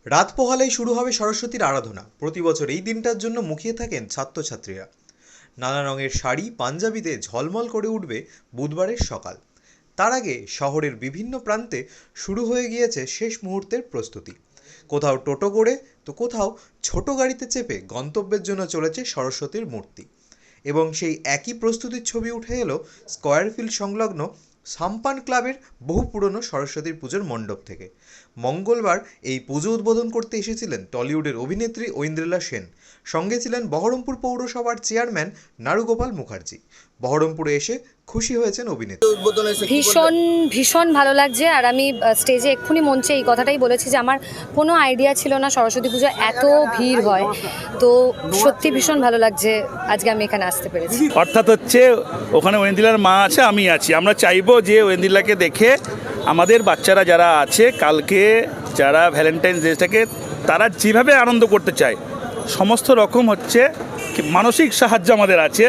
রাত পোহালেই শুরু হবে সরস্বতীর আরাধনা। প্রতি বছর এই দিনটার জন্য মুখিয়ে থাকেন ছাত্রছাত্রীরা। নানা রঙের শাড়ি পাঞ্জাবিতে ঝলমল করে উঠবে বুধবারের সকাল। তার আগে শহরের বিভিন্ন প্রান্তে শুরু হয়ে গিয়েছে শেষ মুহূর্তের প্রস্তুতি। কোথাও টোটো করে তো কোথাও ছোট গাড়িতে চেপে গন্তব্যের জন্য চলেছে সরস্বতীর মূর্তি। এবং সেই একই প্রস্তুতির ছবি উঠে এলো স্কয়ারফিল্ড সংলগ্ন সাম্পান ক্লাবের বহু পুরনো সরস্বতীর পুজোর মণ্ডপ থেকে। মঙ্গলবার এই পুজো উদ্বোধন করতে এসেছিলেন টলিউডের অভিনেত্রী ঐন্দ্রিলা সেন। সঙ্গে ছিলেন বহরমপুর পৌরসভার চেয়ারম্যান নারুগোপাল মুখার্জি। বহরমপুরে এসে খুশি হয়েছেন অভিনেত্রী। ভীষণ ভীষণ ভালো লাগছে। আর আমি স্টেজে এক্ষুনি মঞ্চে এই কথাটাই বলেছি যে আমার কোনো আইডিয়া ছিল না সরস্বতী পুজো এত ভিড় হয়। তো সত্যি ভীষণ ভালো লাগছে আজকে আমি এখানে আসতে পেরেছি। অর্থাৎ হচ্ছে ওখানে ঐন্দ্রিলার মা আছে, আমি আছি। আমরা চাইবো যে ঐন্দ্রিলাকে দেখে আমাদের বাচ্চারা যারা আছে কালকে, যারা ভ্যালেন্টাইন্স ডেটাকে তারা যেভাবে আনন্দ করতে চায় সমস্ত রকম হচ্ছে মানসিক সাহায্য আমাদের আছে।